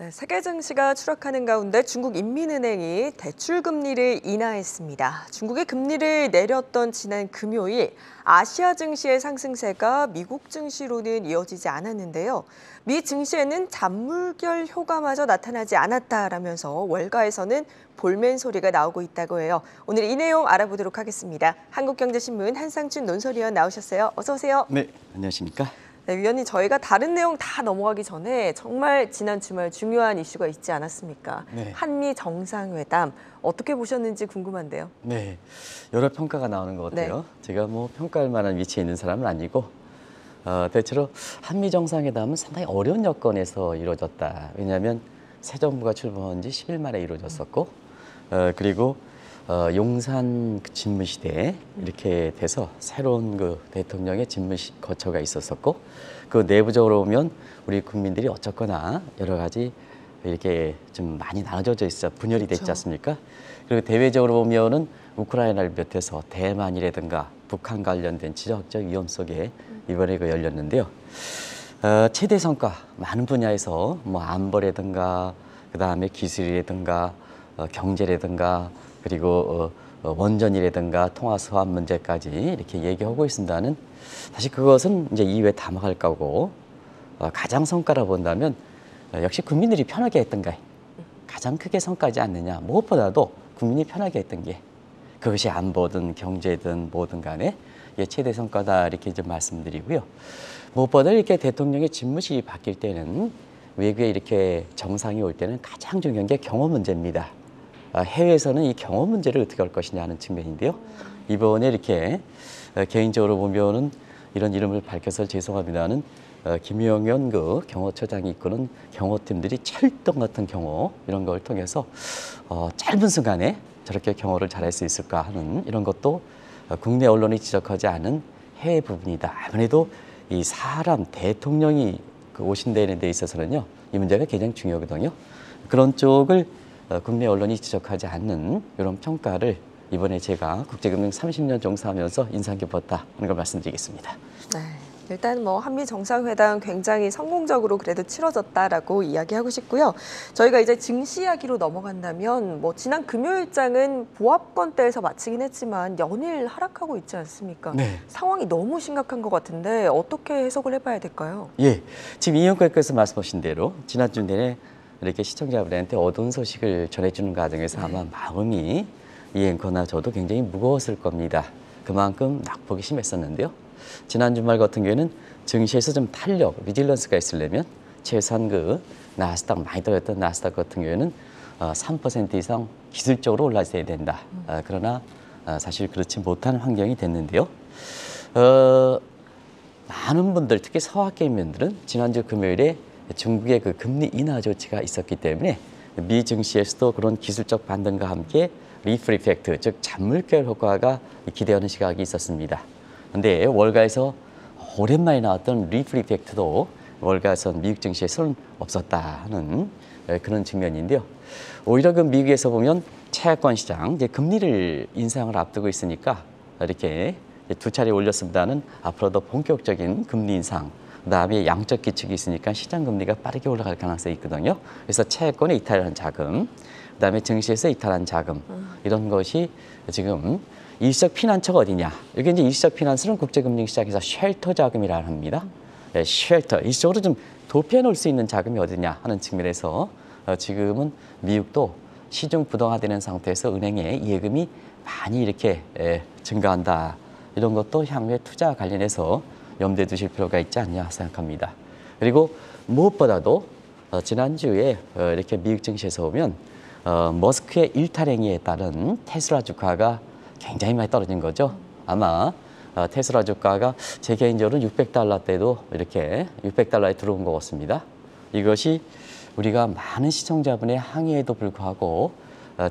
네, 세계 증시가 추락하는 가운데 중국 인민은행이 대출 금리를 인하했습니다. 중국의 금리를 내렸던 지난 금요일 아시아 증시의 상승세가 미국 증시로는 이어지지 않았는데요. 미 증시에는 잔물결 효과마저 나타나지 않았다라면서 월가에서는 볼멘 소리가 나오고 있다고 해요. 오늘 이 내용 알아보도록 하겠습니다. 한국경제신문 한상춘 논설위원 나오셨어요. 어서 오세요. 네, 안녕하십니까? 네, 위원님, 저희가 다른 내용 다 넘어가기 전에 정말 지난 주말 중요한 이슈가 있지 않았습니까? 네. 한미 정상회담 어떻게 보셨는지 궁금한데요. 네, 여러 평가가 나오는 것 같아요. 네. 제가 뭐 평가할 만한 위치에 있는 사람은 아니고 대체로 한미 정상회담은 상당히 어려운 여건에서 이루어졌다. 왜냐하면 새 정부가 출범한 지 10일 만에 이루어졌었고 그리고 용산 집무 시대에 이렇게 돼서 새로운 그 대통령의 집무 거처가 있었었고 그 내부적으로 보면 우리 국민들이 어쨌거나 여러 가지 이렇게 좀 많이 나눠져 있어 분열이 됐지 그렇죠. 않습니까? 그리고 대외적으로 보면은 우크라이나를 비롯해서 대만이라든가 북한 관련된 지정학적 위험 속에 이번에 그 열렸는데요. 최대 성과 많은 분야에서 뭐 안보라든가 그다음에 기술이라든가 경제라든가 그리고 원전이라든가 통화 수합 문제까지 이렇게 얘기하고 있습니다는 사실 그것은 이제 이후에 담아갈 거고 가장 성과라 본다면 역시 국민들이 편하게 했던 게 가장 크게 성과지 않느냐. 무엇보다도 국민이 편하게 했던 게 그것이 안보든 경제든 뭐든 간에 최대 성과다 이렇게 좀 말씀드리고요. 무엇보다 이렇게 대통령의 집무실이 바뀔 때는 외국에 이렇게 정상이 올 때는 가장 중요한 게 경호 문제입니다. 해외에서는 이 경호 문제를 어떻게 할 것이냐 하는 측면인데요. 이번에 이렇게 개인적으로 보면은 이런 이름을 밝혀서 죄송합니다는 김용현 그 경호처장이 이끄는 경호팀들이 철동 같은 경호 이런 걸 통해서 짧은 순간에 저렇게 경호를 잘할 수 있을까 하는 이런 것도 국내 언론이 지적하지 않은 해외 부분이다. 아무래도 이 사람 대통령이 오신다는 데 있어서는요, 이 문제가 굉장히 중요하거든요. 그런 쪽을 국내 언론이 지적하지 않는 이런 평가를 이번에 제가 국제금융 30년 종사하면서 인상 깊었다 하는 걸 말씀드리겠습니다. 네, 일단 뭐 한미 정상회담 굉장히 성공적으로 그래도 치러졌다라고 이야기하고 싶고요. 저희가 이제 증시 이야기로 넘어간다면 뭐 지난 금요일장은 보합권대에서 마치긴 했지만 연일 하락하고 있지 않습니까? 네. 상황이 너무 심각한 것 같은데 어떻게 해석을 해봐야 될까요? 예, 지금 이영권께서 말씀하신 대로 지난주 내내 이렇게 시청자분들한테 어두운 소식을 전해주는 과정에서 아마 마음이 이 앵커나 저도 굉장히 무거웠을 겁니다. 그만큼 낙폭이 심했었는데요. 지난 주말 같은 경우에는 증시에서 좀 탄력, 리질런스가 있으려면 최소한 그 나스닥 많이 떨어졌던 나스닥 같은 경우에는 3% 이상 기술적으로 올라서야 된다. 그러나 사실 그렇지 못한 환경이 됐는데요. 많은 분들, 특히 서학개인분들은 지난주 금요일에 중국의 그 금리 인하 조치가 있었기 때문에 미 증시에서도 그런 기술적 반등과 함께 리플 이펙트, 즉 잔물결 효과가 기대하는 시각이 있었습니다. 그런데 월가에서 오랜만에 나왔던 리플 이펙트도 월가에서 미국 증시에서는 없었다 하는 그런 측면인데요. 오히려 그 미국에서 보면 채권 시장, 이제 금리를 인상을 앞두고 있으니까 이렇게 두 차례 올렸습니다는 앞으로도 본격적인 금리 인상, 그다음에 양적 기축이 있으니까 시장 금리가 빠르게 올라갈 가능성이 있거든요. 그래서 채권에 이탈한 자금, 그다음에 증시에서 이탈한 자금 이런 것이 지금 일시적 피난처가 어디냐? 이게 이제 일시적 피난처는 국제금융시장에서 쉘터 자금이라고 합니다. 네, 쉘터 일시적으로 좀 도피해 놓을 수 있는 자금이 어디냐 하는 측면에서 지금은 미국도 시중 부동화되는 상태에서 은행에 예금이 많이 이렇게 증가한다. 이런 것도 향후에 투자 관련해서 염두에 두실 필요가 있지 않냐 생각합니다. 그리고 무엇보다도 지난주에 이렇게 미국 증시에서 보면 머스크의 일탈 행위에 따른 테슬라 주가가 굉장히 많이 떨어진 거죠. 아마 테슬라 주가가 제 개인적으로는 600달러 때도 이렇게 600달러에 들어온 것 같습니다. 이것이 우리가 많은 시청자분의 항의에도 불구하고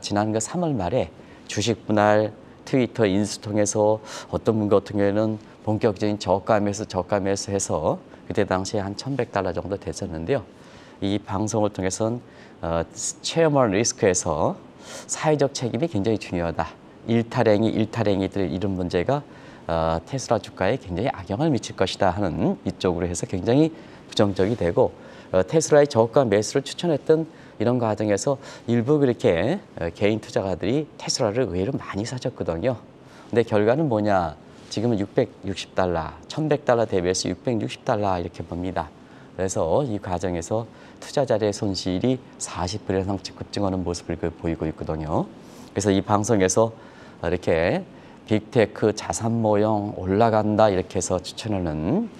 지난 그 3월 말에 주식 분할 트위터 인수 통해서 어떤 분 같은 경우에는 본격적인 저가 매수 해서 그때 당시에 한 1,100달러 정도 됐었는데요. 이 방송을 통해서는 체험할 리스크에서 사회적 책임이 굉장히 중요하다. 일탈행위들 이런 문제가 테슬라 주가에 굉장히 악영향을 미칠 것이다 하는 이쪽으로 해서 굉장히 부정적이 되고 테슬라의 저가 매수를 추천했던 이런 과정에서 일부 그렇게 개인 투자가들이 테슬라를 의외로 많이 사셨거든요. 근데 결과는 뭐냐? 지금은 660달러, 1100달러 대비해서 660달러 이렇게 봅니다. 그래서 이 과정에서 투자자들의 손실이 40% 이상 급증하는 모습을 보이고 있거든요. 그래서 이 방송에서 이렇게 빅테크 자산 모형 올라간다 이렇게 해서 추천하는,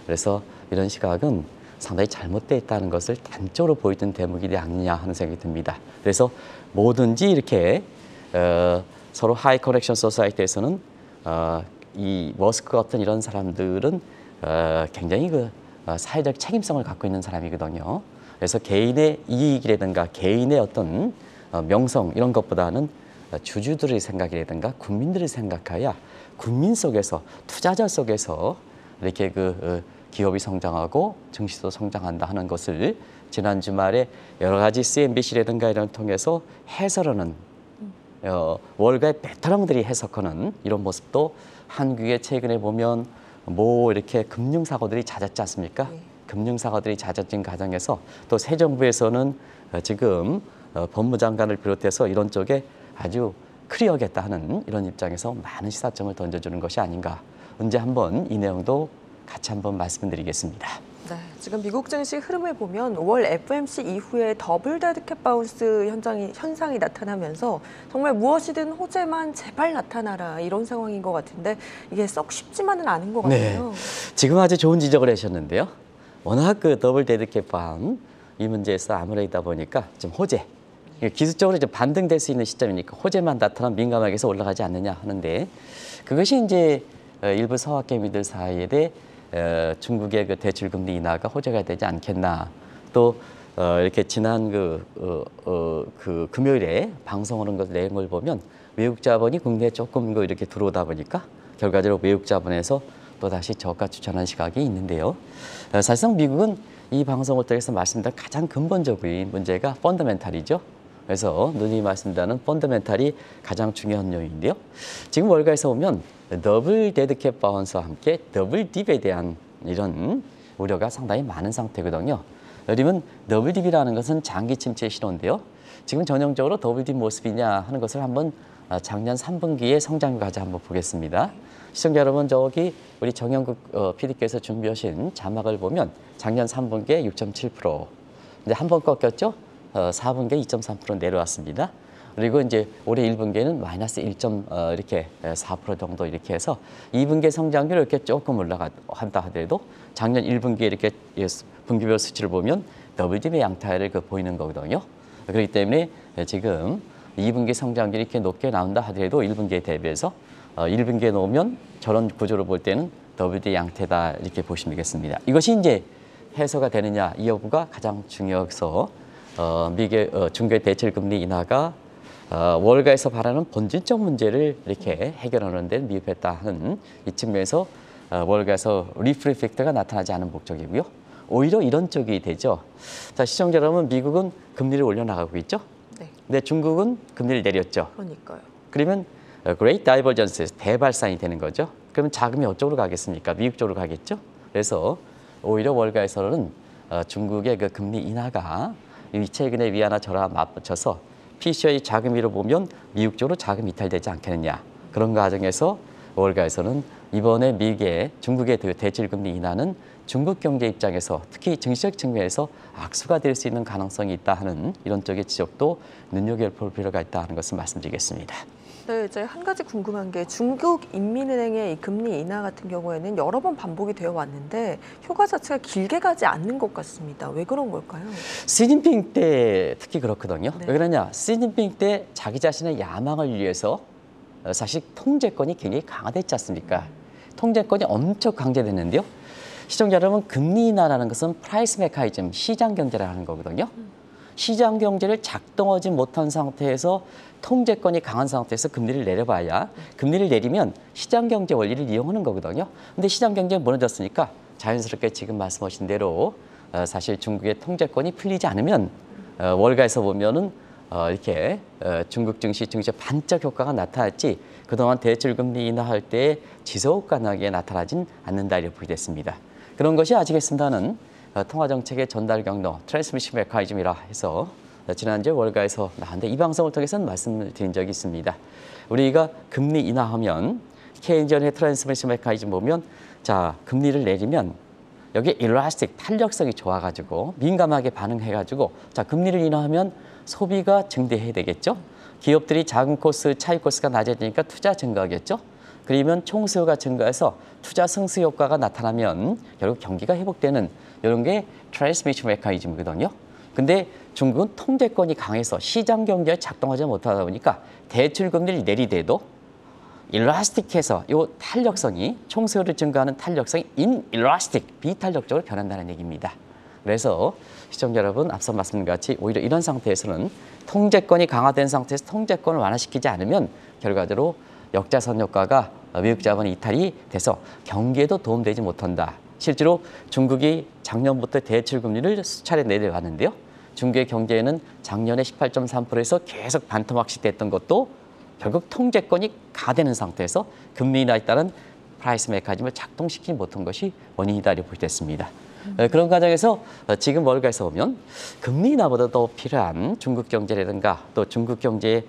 그래서 이런 시각은 상당히 잘못되어 있다는 것을 단적으로 보여준 대목이 아니냐 하는 생각이 듭니다. 그래서 뭐든지 이렇게 서로 하이 커넥션 소사이티에서는 이 머스크 같은 이런 사람들은 굉장히 사회적 책임성을 갖고 있는 사람이거든요. 그래서 개인의 이익이라든가 개인의 어떤 명성 이런 것보다는 주주들의 생각이라든가 국민들의 생각하야 국민 속에서 투자자 속에서 이렇게 기업이 성장하고 증시도 성장한다 하는 것을 지난 주말에 여러 가지 CNBC라든가 이런 통해서 해설하는 월가의 베테랑들이 해석하는 이런 모습도 한국에 최근에 보면 이렇게 금융사고들이 잦았지 않습니까? 네. 금융사고들이 잦아진 과정에서 또 새 정부에서는 지금 법무장관을 비롯해서 이런 쪽에 아주 크리어겠다 하는 이런 입장에서 많은 시사점을 던져주는 것이 아닌가. 언제 한번 이 내용도 같이 한번 말씀드리겠습니다. 네, 지금 미국 증시 흐름을 보면 5월 FOMC 이후에 더블 데드캣 바운스 현상이 나타나면서 정말 무엇이든 호재만 제발 나타나라 이런 상황인 것 같은데 이게 썩 쉽지만은 않은 것 같아요. 네, 지금 아주 좋은 지적을 하셨는데요. 워낙 더블 데드캣 바운 이 문제에서 아무래다 보니까 좀 호재, 기술적으로 이제 반등될 수 있는 시점이니까 호재만 나타나면 민감하게 해서 올라가지 않느냐 하는데 그것이 이제 일부 서학개미들 사이에 중국의 대출 금리 인하가 호재가 되지 않겠나. 또 이렇게 지난 금요일에 방송하는 것 내용을 보면 외국 자본이 국내에 조금 이렇게 들어오다 보니까 결과적으로 외국 자본에서 또 다시 저가 추천한 시각이 있는데요. 사실상 미국은 이 방송을 통해서 말씀드린 가장 근본적인 문제가 펀더멘탈이죠. 그래서 누님이 말씀드리는 펀더멘탈이 가장 중요한 요인인데요. 지금 월가에서 보면 더블 데드캣 바운스와 함께 더블 딥에 대한 이런 우려가 상당히 많은 상태거든요. 그러면 더블 딥이라는 것은 장기 침체 신호인데요. 지금 전형적으로 더블 딥 모습이냐 하는 것을 한번 작년 3분기의 성장 과제 한번 보겠습니다. 시청자 여러분, 저기 우리 정영국 PD께서 준비하신 자막을 보면 작년 3분기에 6.7%, 이제 한 번 꺾였죠. 4분기에 2.3% 내려왔습니다. 그리고 이제 올해 1분기에는 마이너스 4% 정도 이렇게 해서 2분기 성장률이 이렇게 조금 올라간다 하더라도 작년 1분기에 이렇게 분기별 수치를 보면 더블딥의 양타를 보이는 거거든요. 그렇기 때문에 지금 2분기 성장률이 이렇게 높게 나온다 하더라도 1분기에 대비해서 1분기에 놓으면 저런 구조를 볼 때는 더블딥 양태다 이렇게 보시면 되겠습니다. 이것이 이제 해소가 되느냐 이 여부가 가장 중요해서 미국의 중국의 대출 금리 인하가 월가에서 바라는 본질적 문제를 이렇게 해결하는 데 미흡했다 하는 이 측면에서 월가에서 리플 이펙트가 나타나지 않은 목적이고요. 오히려 이런 쪽이 되죠. 자, 시청자 여러분, 미국은 금리를 올려나가고 있죠. 네. 근데 중국은 금리를 내렸죠. 그러니까요. 그러면 Great Divergence, 대발산이 되는 거죠. 그러면 자금이 어쪽으로 가겠습니까? 미국 쪽으로 가겠죠. 그래서 오히려 월가에서는 중국의 금리 인하가 최근에 위안화 저하 맞붙여서 PC의 자금위로 보면 미국 쪽으로 자금 이탈되지 않겠느냐. 그런 과정에서 월가에서는 이번에 중국의 대출 금리 인하는 중국 경제 입장에서 특히 증시적 측면에서 악수가 될 수 있는 가능성이 있다 하는 이런 쪽의 지적도 눈여겨볼 필요가 있다 하는 것을 말씀드리겠습니다. 네, 이제 한 가지 궁금한 게 중국 인민은행의 이 금리 인하 같은 경우에는 여러 번 반복이 되어 왔는데 효과 자체가 길게 가지 않는 것 같습니다. 왜 그런 걸까요? 시진핑 때 특히 그렇거든요. 네. 왜 그러냐? 시진핑 때 자기 자신의 야망을 위해서 사실 통제권이 굉장히 강화됐지 않습니까? 통제권이 엄청 강제됐는데요. 시청자 여러분, 금리 인하라는 것은 프라이스 메커니즘, 시장 경제라는 거거든요. 시장 경제를 작동하지 못한 상태에서 통제권이 강한 상태에서 금리를 내려봐야 금리를 내리면 시장 경제 원리를 이용하는 거거든요. 근데 시장 경제가 무너졌으니까 자연스럽게 지금 말씀하신 대로 사실 중국의 통제권이 풀리지 않으면 월가에서 보면은 이렇게 중국 증시에 반짝 효과가 나타났지 그동안 대출 금리 인하할 때 지속 가능하게 나타나진 않는다 이렇게 보게 됐습니다. 그런 것이 아시겠습니다는 통화 정책의 전달 경로, 트랜스미션 메커니즘이라 해서 지난주에 월가에서 나왔는데 이 방송을 통해서는 말씀을 드린 적이 있습니다. 우리가 금리 인하하면 케인즈의 트랜스미션 메커니즘 보면 자 금리를 내리면 여기 일라스틱 탄력성이 좋아가지고 민감하게 반응해가지고 자 금리를 인하하면 소비가 증대해야 되겠죠. 기업들이 자금 코스, 차익 코스가 낮아지니까 투자 증가하겠죠. 그러면 총수요가 증가해서 투자 승수 효과가 나타나면 결국 경기가 회복되는 이런 게 트랜스미션 메커니즘이거든요. 근데 중국은 통제권이 강해서 시장 경제에 작동하지 못하다 보니까 대출 금리를 내리대도 일라스틱해서 이 탄력성이 총수요를 증가하는 탄력성이 인일라스틱 비탄력적으로 변한다는 얘기입니다. 그래서 시청자 여러분 앞서 말씀드린 같이 오히려 이런 상태에서는 통제권이 강화된 상태에서 통제권을 완화시키지 않으면 결과적으로 역자선 효과가 미국 자본 이탈이 돼서 경기에도 도움되지 못한다. 실제로 중국이 작년부터 대출 금리를 수차례 내려갔는데요. 중국의 경제에는 작년에 18.3%에서 계속 반토막씩 됐던 것도 결국 통제권이 강화되는 상태에서 금리 인하에 따른 프라이스 메커니즘을 작동시키지 못한 것이 원인이다 이렇게 보겠습니다. 그런 과정에서 지금 월가에서 보면 금리 인하보다 더 필요한 중국 경제라든가 또 중국 경제의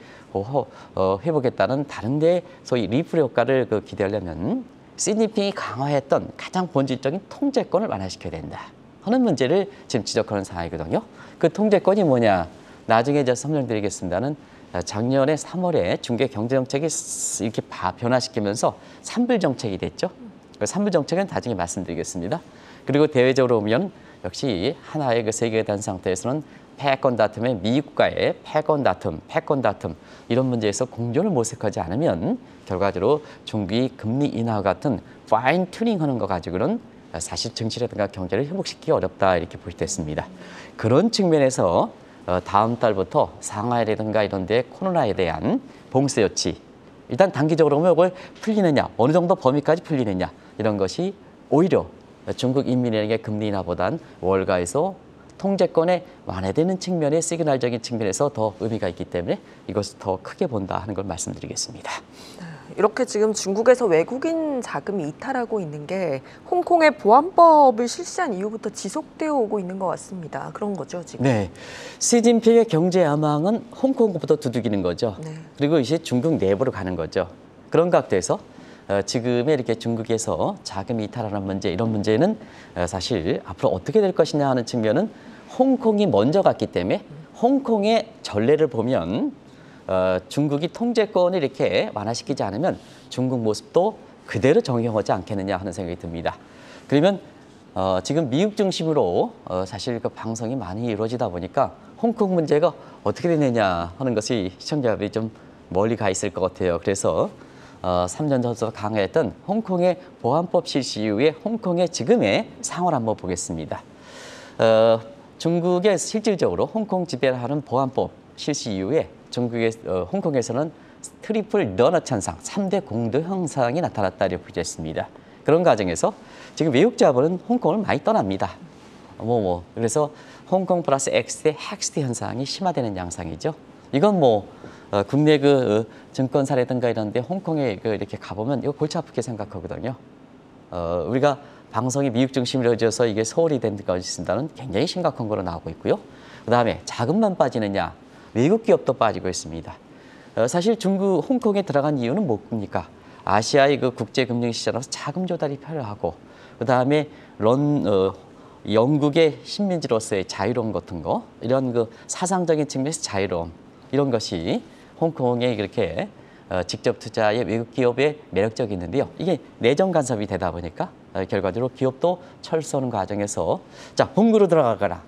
회복에 따른 다른 데 소위 리플 효과를 기대하려면 시진핑이 강화했던 가장 본질적인 통제권을 완화시켜야 된다 하는 문제를 지금 지적하는 상황이거든요. 그 통제권이 뭐냐? 나중에 제가 설명드리겠습니다는 작년에 3월에 중국의 경제정책이 이렇게 변화시키면서 산불 정책이 됐죠. 그 산불 정책은 나중에 말씀드리겠습니다. 그리고 대외적으로 보면 역시 하나의 그 세계에 단 상태에서는 패권 다툼에 미국과의 패권 다툼 이런 문제에서 공존을 모색하지 않으면 결과적으로 중국이 금리 인하 같은 파인 튜닝하는 거 가지고는 사실 증시라든가 경제를 회복시키기 어렵다 이렇게 볼 수 있습니다. 그런 측면에서 다음 달부터 상하이라든가 이런 데 코로나에 대한 봉쇄 조치 일단 단기적으로 보면 이걸 풀리느냐 어느 정도 범위까지 풀리느냐 이런 것이 오히려 중국 인민은행의 금리 인하보단 월가에서 통제권에 완화되는 측면의 시그널적인 측면에서 더 의미가 있기 때문에 이것을 더 크게 본다 하는 걸 말씀드리겠습니다. 이렇게 지금 중국에서 외국인 자금이 이탈하고 있는 게 홍콩의 보안법을 실시한 이후부터 지속되어 오고 있는 것 같습니다. 그런 거죠, 지금? 네. 시진핑의 경제 야망은 홍콩부터 두들기는 거죠. 네. 그리고 이제 중국 내부로 가는 거죠. 그런 각도에서 지금의 이렇게 중국에서 자금이 이탈하는 문제, 이런 문제는 사실 앞으로 어떻게 될 것이냐 하는 측면은 홍콩이 먼저 갔기 때문에 홍콩의 전례를 보면 중국이 통제권을 이렇게 완화시키지 않으면 중국 모습도 그대로 정형하지 않겠느냐 하는 생각이 듭니다. 그러면 지금 미국 중심으로 사실 그 방송이 많이 이루어지다 보니까 홍콩 문제가 어떻게 되느냐 하는 것이 시청자분들이 좀 멀리 가 있을 것 같아요. 그래서 3년 전부터 강화했던 홍콩의 보안법 실시 이후에 홍콩의 지금의 상황을 한번 보겠습니다. 중국의 실질적으로 홍콩 지배를 하는 보안법 실시 이후에 중국의 홍콩에서는 트리플 러너 현상, 3대 공도 현상이 나타났다고 보겠습니다. 그런 과정에서 지금 외국 자본은 홍콩을 많이 떠납니다. 그래서 홍콩 플러스 X대 헥스트 현상이 심화되는 양상이죠. 이건 국내 증권사라든가 이런데 홍콩에 이렇게 가보면 이거 골치 아프게 생각하거든요. 우리가 방송이 미국 중심으로 이어져서 이게 소홀히 된 것이 있다는 굉장히 심각한 거로 나오고 있고요. 그다음에 자금만 빠지느냐, 외국 기업도 빠지고 있습니다. 사실 중국 홍콩에 들어간 이유는 뭡니까? 아시아의 그 국제금융시장으로서 자금 조달이 필요하고, 그다음에 영국의 식민지로서의 자유로움 같은 거, 이런 그 사상적인 측면에서 자유로움 이런 것이 홍콩에 이렇게 직접 투자의 외국 기업의 매력적이 있는데요. 이게 내정 간섭이 되다 보니까 결과적으로 기업도 철수하는 과정에서 자 본국으로 들어가거나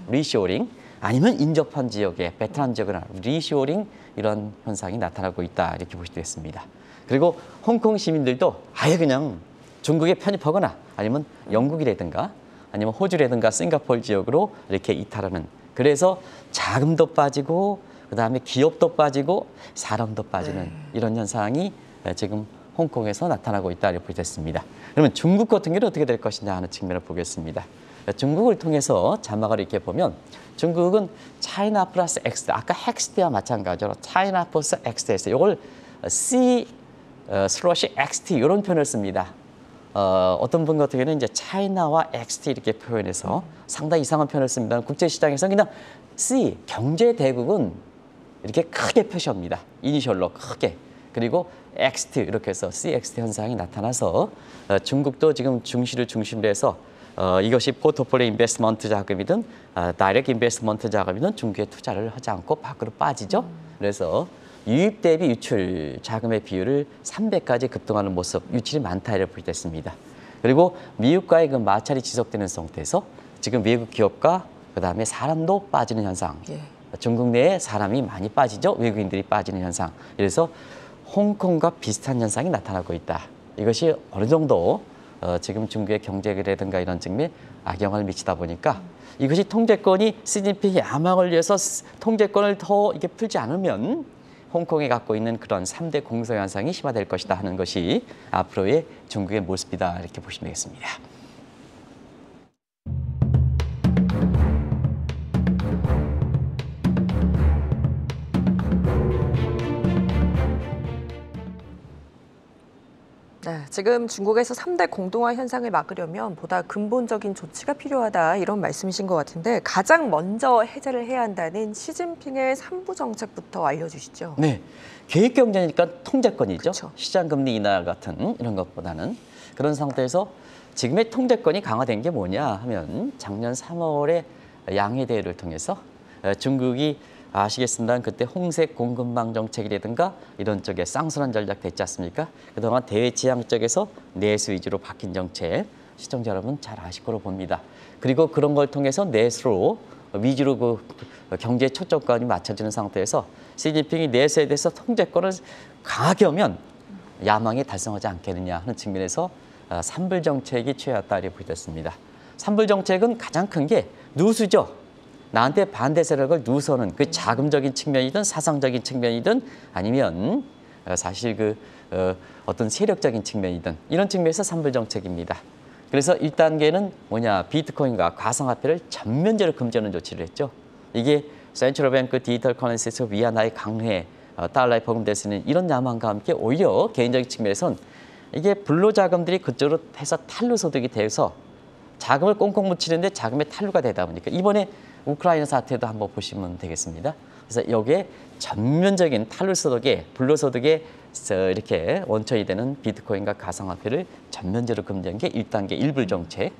리쇼링 아니면 인접한 지역에 베트남 지역이나 리쇼링 이런 현상이 나타나고 있다 이렇게 볼 수 있습니다. 그리고 홍콩 시민들도 아예 그냥 중국에 편입하거나 아니면 영국이라든가 아니면 호주라든가 싱가포르 지역으로 이렇게 이탈하는, 그래서 자금도 빠지고 그다음에 기업도 빠지고 사람도 빠지는 이런 현상이 지금 홍콩에서 나타나고 있다 이렇게 보겠습니다. 그러면 중국 같은 경우는 어떻게 될 것이냐 하는 측면을 보겠습니다. 중국을 통해서 자막을 이렇게 보면 중국은 차이나 플러스 X, 아까 헥스트와 마찬가지로 차이나 플러스 X에서 이걸 C/XT 이런 표현을 씁니다. 어떤 분 같은 경우는 이제 차이나와 XT 이렇게 표현해서 상당히 이상한 표현을 씁니다. 국제시장에서 그냥 C, 경제 대국은 이렇게 크게 표시합니다. 이니셜로 크게. 그리고 XT 이렇게 해서 CXT 현상이 나타나서 중국도 지금 중시를 중심으로 해서 이것이 포트폴리오 인베스트먼트 자금이든 다이렉트 인베스트먼트 자금이든 중국에 투자를 하지 않고 밖으로 빠지죠. 그래서 유입 대비 유출 자금의 비율을 300까지 급등하는 모습, 유출이 많다 이렇게 볼 때 있습니다. 그리고 미국과의 그 마찰이 지속되는 상태에서 지금 미국 기업과 그다음에 사람도 빠지는 현상. 예. 중국 내에 사람이 많이 빠지죠. 외국인들이 빠지는 현상. 그래서 홍콩과 비슷한 현상이 나타나고 있다. 이것이 어느 정도 지금 중국의 경제라든가 이런 측면에 악영향을 미치다 보니까 이것이 통제권이 시진핑이 야망을 위해서 통제권을 더 이렇게 풀지 않으면 홍콩에 갖고 있는 그런 3대 공성 현상이 심화될 것이다 하는 것이 앞으로의 중국의 모습이다 이렇게 보시면 되겠습니다. 네, 지금 중국에서 3대 공동화 현상을 막으려면 보다 근본적인 조치가 필요하다 이런 말씀이신 것 같은데 가장 먼저 해제를 해야 한다는 시진핑의 3부 정책부터 알려주시죠. 네, 계획경제니까 통제권이죠. 그쵸. 시장금리 인하 같은 이런 것보다는 그런 상태에서 지금의 통제권이 강화된 게 뭐냐 하면 작년 3월에 양해 대회를 통해서 중국이 아시겠습니다. 그때 홍색 공급망 정책이라든가 이런 쪽에 쌍순환 전략 됐지 않습니까? 그동안 대외지향 쪽에서 내수 위주로 바뀐 정책 시청자 여러분 잘 아실 거로 봅니다. 그리고 그런 걸 통해서 내수로 위주로 그 경제 초점관이 맞춰지는 상태에서 시진핑이 내수에 대해서 통제권을 강하게 하면 야망이 달성하지 않겠느냐 하는 측면에서 산불 정책이 취해왔다 이렇게 보였습니다. 산불 정책은 가장 큰 게 누수죠. 나한테 반대 세력을 누서는 그 자금적인 측면이든 사상적인 측면이든 아니면 사실 그 어떤 세력적인 측면이든 이런 측면에서 산불 정책입니다. 그래서 1단계는 뭐냐 비트코인과 가상화폐를 전면적으로 금지하는 조치를 했죠. 이게 센트럴뱅크 디지털 커런시에서 위안화의 강해, 달러에 버금될 수 있는 이런 야망과 함께 오히려 개인적인 측면에선 이게 불로자금들이 그쪽으로 해서 탈루 소득이 돼서 자금을 꽁꽁 묻히는데 자금의 탈루가 되다 보니까 이번에 우크라이나 사태도 한번 보시면 되겠습니다. 그래서 여기에 전면적인 탈루 소득에 불로소득에 이렇게 원천이 되는 비트코인과 가상화폐를 전면적으로 금지한 게 1단계 일부 정책.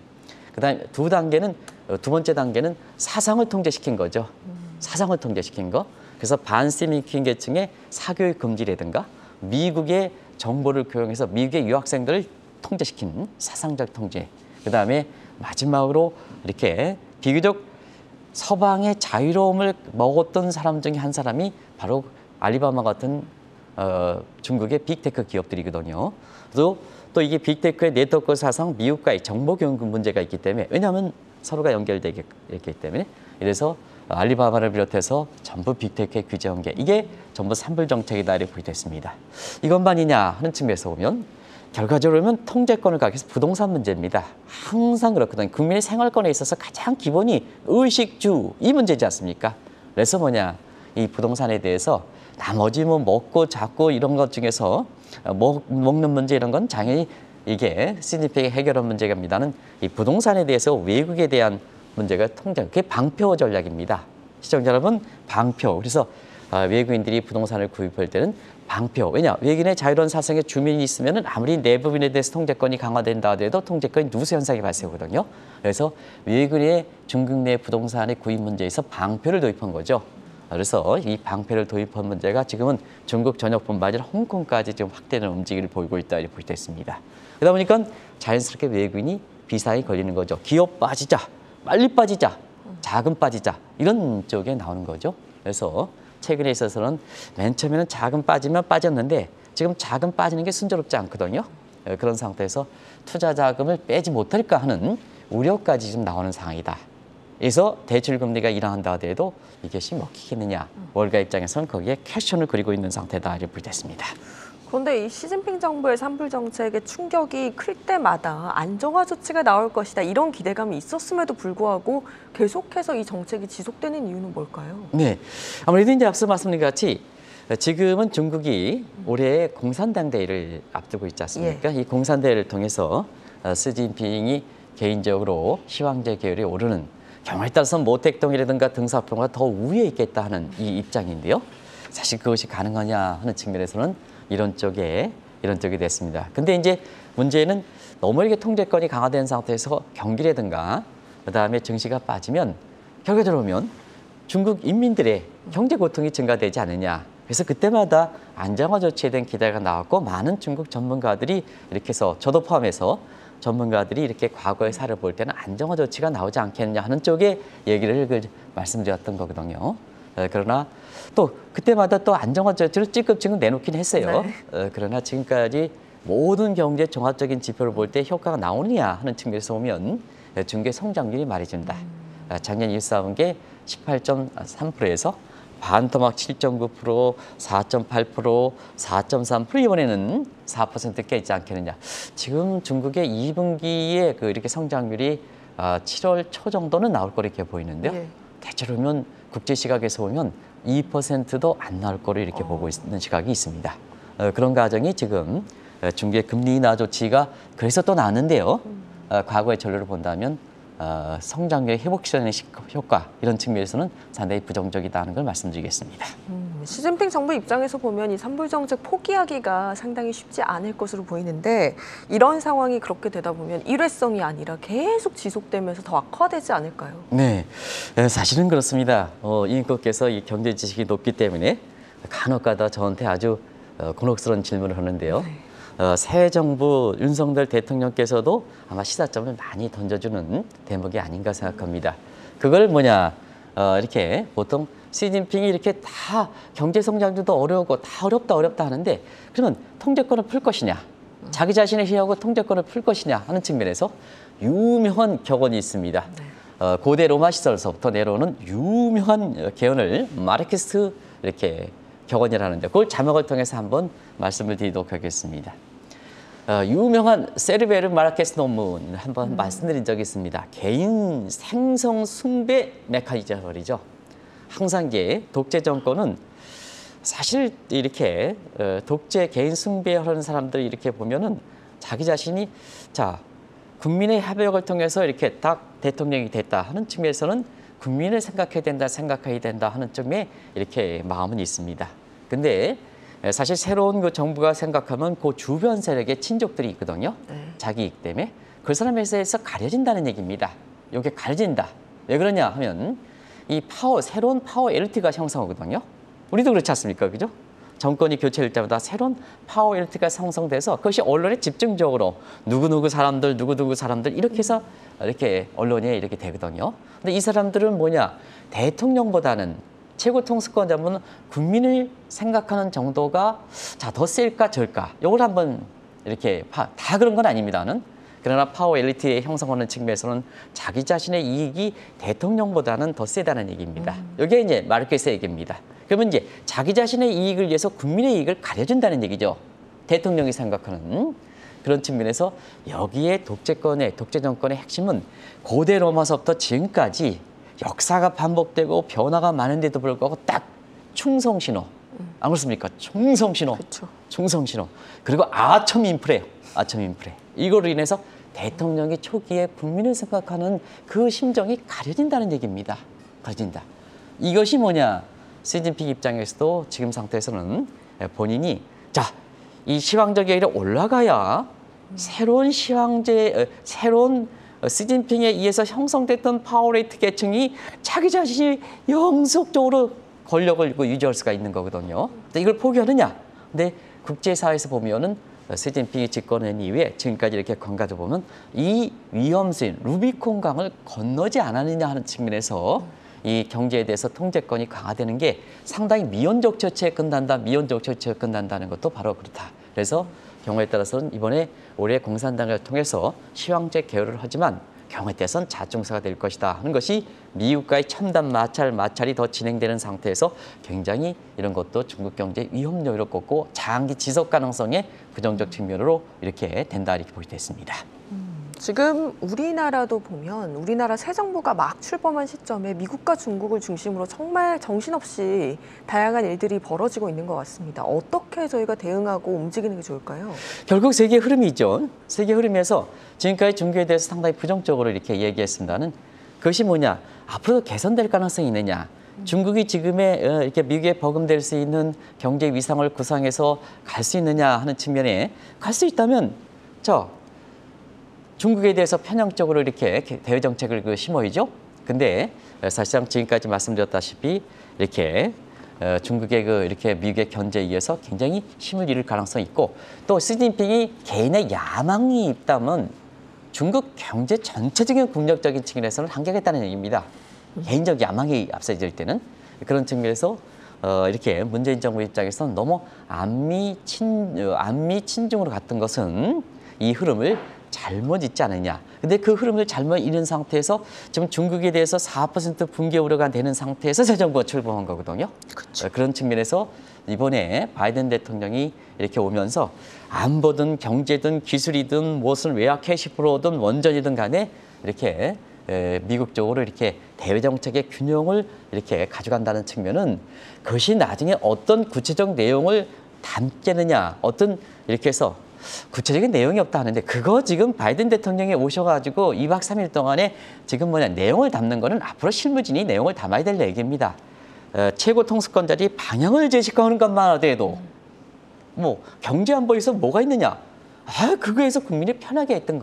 그다음에 두 번째 단계는 사상을 통제시킨 거죠. 사상을 통제시킨 거. 그래서 반스미킹 계층의 사교육 금지라든가 미국의 정보를 교용해서 미국의 유학생들을 통제시킨 사상적 통제. 그다음에 마지막으로 이렇게 비교적 서방의 자유로움을 먹었던 사람 중에 한 사람이 바로 알리바바 같은 중국의 빅테크 기업들이거든요. 또 이게 빅테크의 네트워크 사상 미국과의 정보 교육 문제가 있기 때문에 왜냐하면 서로가 연결되기 때문에 이래서 알리바바를 비롯해서 전부 빅테크에 규제한 게 이게 전부 산불 정책이다 이렇게 보겠습니다. 이것만이냐 하는 측면에서 보면 결과적으로 보면 통제권을 갖기 위해서 부동산 문제입니다. 항상 그렇거든요. 국민의 생활권에 있어서 가장 기본이 의식주 이 문제지 않습니까? 그래서 뭐냐 이 부동산에 대해서 나머지 뭐 먹고 잡고 이런 것 중에서 먹는 문제 이런 건 당연히 이게 시진핑이 해결한 문제입니다는 이 부동산에 대해서 외국에 대한 문제가 통제 그게 방표 전략입니다. 시청자 여러분 방표 그래서 외국인들이 부동산을 구입할 때는 방표. 왜냐? 외국인의 자유로운 사상의 주민이 있으면 아무리 내부인에 대해서 통제권이 강화된다 하더라도 통제권이 누수 현상이 발생하거든요. 그래서 외국인의 중국 내 부동산의 구입 문제에서 방표를 도입한 거죠. 그래서 이 방패를 도입한 문제가 지금은 중국 전역뿐만 아니라 홍콩까지 지금 확대되는 움직임을 보이고 있다 이렇게 볼 수 있습니다. 그러다 보니까 자연스럽게 외국인이 비상이 걸리는 거죠. 기업 빠지자, 빨리 빠지자, 자금 빠지자 이런 쪽에 나오는 거죠. 그래서 최근에 있어서는 맨 처음에는 자금 빠지면 빠졌는데 지금 자금 빠지는 게 순조롭지 않거든요. 그런 상태에서 투자 자금을 빼지 못할까 하는 우려까지 좀 나오는 상황이다. 그래서 대출 금리가 인하한다 하더라도 이것이 먹히겠느냐. 월가 입장에서는 거기에 퀘션을 그리고 있는 상태다 이렇게 볼 수 있습니다. 그런데 이 시진핑 정부의 산불 정책의 충격이 클 때마다 안정화 조치가 나올 것이다 이런 기대감이 있었음에도 불구하고 계속해서 이 정책이 지속되는 이유는 뭘까요? 네, 아무래도 이제 앞서 말씀드린 것 같이 지금은 중국이 올해 공산당 대회를 앞두고 있지 않습니까? 이 공산대회를 통해서 시진핑이 개인적으로 시황제 계열에 오르는 경우에 따라서는 모택동이라든가 등사평가 더 우위에 있겠다 하는 이 입장인데요. 사실 그것이 가능하냐 하는 측면에서는 이런 쪽에 됐습니다. 근데 이제 문제는 너무 이렇게 통제권이 강화된 상태에서 경기라든가 그다음에 증시가 빠지면 결과적으로 보면 중국 인민들의 경제 고통이 증가되지 않느냐. 그래서 그때마다 안정화 조치에 대한 기대가 나왔고 많은 중국 전문가들이 이렇게 해서 저도 포함해서 전문가들이 이렇게 과거의 사례를 볼 때는 안정화 조치가 나오지 않겠느냐 하는 쪽에 얘기를 말씀드렸던 거거든요. 그러나 또 그때마다 또 안정화 조치를 찔끔찔끔 내놓긴 했어요. 그러나 지금까지 모든 경제 종합적인 지표를 볼 때 효과가 나오느냐 하는 측면에서 보면 중국의 성장률이 말해준다. 작년 1사분기 18.3%에서 반토막 7.9%, 4.8%, 4.3% 이번에는 4% 깨지 않겠느냐. 지금 중국의 2분기에 이렇게 성장률이 7월 초 정도는 나올 거로 이렇게 보이는데요. 예. 대체로 보면 국제 시각에서 보면 2%도 안 나올 거로 이렇게 보고 있는 시각이 있습니다. 그런 과정이 지금 중국의 금리 인하 조치가 그래서 또 나왔는데요. 과거의 전례를 본다면 성장률의 회복시키는 효과 이런 측면에서는 상당히 부정적이다는 걸 말씀드리겠습니다. 시진핑 정부 입장에서 보면 이 산불 정책 포기하기가 상당히 쉽지 않을 것으로 보이는데 이런 상황이 그렇게 되다 보면 일회성이 아니라 계속 지속되면서 더 악화되지 않을까요? 네, 사실은 그렇습니다. 이인권께서 이 경제 지식이 높기 때문에 간혹가다 저한테 아주 곤혹스러운 질문을 하는데요. 네. 새 정부 윤석열 대통령께서도 아마 시사점을 많이 던져주는 대목이 아닌가 생각합니다. 그걸 뭐냐, 이렇게 보통 시진핑이 이렇게 다 경제 성장도 어려우고 다 어렵다 하는데 그러면 통제권을 풀 것이냐, 자기 자신의 희하고 통제권을 풀 것이냐 하는 측면에서 유명한 격언이 있습니다. 고대 로마 시절서부터 내려오는 유명한 개헌을 마르크스 이렇게 격언이라는데 그걸 자막을 통해서 한번 말씀을 드리도록 하겠습니다. 유명한 세르베르 마르케스 논문 한번 말씀드린 적이 있습니다. 개인 생성 숭배 메커니즘이죠. 항상 독재 정권은 사실 이렇게 독재 개인 숭배하는 사람들 이렇게 보면은 자기 자신이 국민의 협력을 통해서 이렇게 딱 대통령이 됐다 하는 측면에서는 국민을 생각해야 된다 하는 쪽에 이렇게 마음은 있습니다. 근데 사실 새로운 그 정부가 생각하면 그 주변 세력의 친족들이 있거든요. 자기 이익 때문에. 그 사람에서 가려진다는 얘기입니다. 이게 가려진다. 왜 그러냐 하면 이 새로운 파워 엘리트가 형성하거든요. 우리도 그렇지 않습니까? 그죠? 정권이 교체될 때마다 새로운 파워 엘리트가 형성돼서 그것이 언론에 집중적으로 누구누구 사람들 이렇게 해서 이렇게 언론에 이렇게 되거든요. 근데 이 사람들은 뭐냐? 대통령보다는 최고 통수권자는 국민을 생각하는 정도가 더 셀까 절까 이걸 한번 이렇게 다 그런 건 아닙니다는. 그러나 파워 엘리트의 형성하는 측면에서는 자기 자신의 이익이 대통령보다는 더 세다는 얘기입니다. 이게 이제 마르케스의 얘기입니다. 그러면 이제 자기 자신의 이익을 위해서 국민의 이익을 가려준다는 얘기죠. 대통령이 생각하는 그런 측면에서 여기에 독재 정권의 핵심은 고대 로마서부터 지금까지 역사가 반복되고 변화가 많은데도 불구하고 딱 충성신호. 안 그렇습니까? 충성신호. 그쵸. 충성신호. 그리고 아첨 인플레. 이거로 인해서 대통령이 초기에 국민을 생각하는 그 심정이 가려진다는 얘기입니다. 가려진다. 이것이 뭐냐? 시진핑 입장에서도 지금 상태에서는 본인이 이 시황적 계열이 올라가야 새로운 시진핑에 의해서 형성됐던 파워레이트 계층이 자기 자신이 영속적으로 권력을 유지할 수가 있는 거거든요. 근데 이걸 포기하느냐? 근데 국제사회에서 보면은 시진핑이 집권한 이후에 지금까지 이렇게 건가져 보면 이 위험수인 루비콘 강을 건너지 않았느냐 하는 측면에서 이 경제에 대해서 통제권이 강화되는 게 상당히 미온적 처치에 끝난다는 것도 바로 그렇다. 그래서 경우에 따라서는 이번에 올해 공산당을 통해서 시황제 개혁을 하지만 경우에 따라서는 자중사가 될 것이다 하는 것이 미국과의 첨단 마찰이 더 진행되는 상태에서 굉장히 이런 것도 중국 경제 위험 요인을 꼽고 장기 지속 가능성의 부정적 측면으로 이렇게 된다 이렇게 보게 됐습니다. 지금 우리나라도 보면 우리나라 새 정부가 막 출범한 시점에 미국과 중국을 중심으로 정말 정신없이 다양한 일들이 벌어지고 있는 것 같습니다. 어떻게 저희가 대응하고 움직이는 게 좋을까요? 결국 세계 흐름이죠. 세계 흐름에서 지금까지 중국에 대해서 상당히 부정적으로 이렇게 얘기했습니다는 그것이 뭐냐? 앞으로도 개선될 가능성이 있느냐? 중국이 지금의 이렇게 미국에 버금될 수 있는 경제 위상을 구상해서 갈 수 있느냐 하는 측면에 갈 수 있다면 중국에 대해서 편향적으로 이렇게 대외 정책을 심어야죠. 근데 사실상 지금까지 말씀드렸다시피 이렇게 중국의 이렇게 미국의 견제에 의해서 굉장히 힘을 잃을 가능성이 있고 또 시진핑이 개인의 야망이 있다면 중국 경제 전체적인 국력적인 측면에서는 한계가 있다는 얘기입니다. 개인적 야망이 앞서질 때는 그런 측면에서 이렇게 문재인 정부 입장에서는 너무 안미 친중으로 갔던 것은 이 흐름을 잘못 잇지 않느냐. 근데 그 흐름을 잘못 잇는 상태에서 지금 중국에 대해서 4% 붕괴 우려가 되는 상태에서 새 정부가 출범한 거거든요. 그렇죠. 그런 측면에서 이번에 바이든 대통령이 이렇게 오면서 안보든 경제든 기술이든 무엇을 외화 캐시프로든 원전이든 간에 이렇게 미국 쪽으로 이렇게 대외 정책의 균형을 이렇게 가져간다는 측면은 그것이 나중에 어떤 구체적 내용을 담겠느냐, 어떤 이렇게 해서 구체적인 내용이 없다 하는데 그거 지금 바이든 대통령이 오셔가지고 2박 3일 동안에 지금 내용을 담는 거는 앞으로 실무진이 내용을 담아야 될 얘기입니다. 최고 통수권자들이 방향을 제시하는 것만 하더라도 경제 안보에서 뭐가 있느냐? 그거에서 국민이 편하게 했던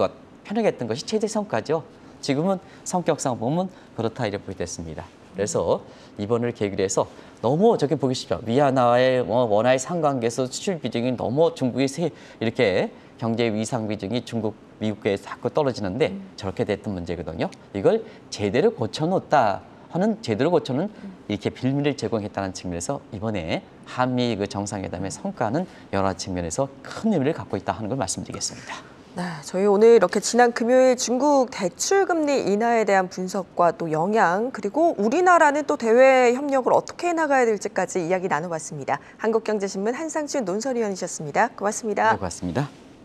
것이 최대 성과죠. 지금은 성격상 보면 그렇다 이렇게 보게 됐습니다. 그래서 이번을 계기로 해서 너무 저기 보기 쉽죠. 위안화의 원화의 상관계에서 수출 비중이 너무 중국의 이렇게 경제 위상 비중이 미국에 자꾸 떨어지는데 저렇게 됐던 문제거든요. 이걸 제대로 고쳐놓다 하는 제대로 고쳐는 이렇게 빌미를 제공했다는 측면에서 이번에 한미 정상회담의 성과는 여러 측면에서 큰 의미를 갖고 있다 하는 걸 말씀드리겠습니다. 네, 저희 오늘 이렇게 지난 금요일 중국 대출금리 인하에 대한 분석과 또 영향 그리고 우리나라는 또 대외 협력을 어떻게 해나가야 될지까지 이야기 나눠봤습니다. 한국경제신문 한상준 논설위원이셨습니다. 고맙습니다. 네, 고맙습니다.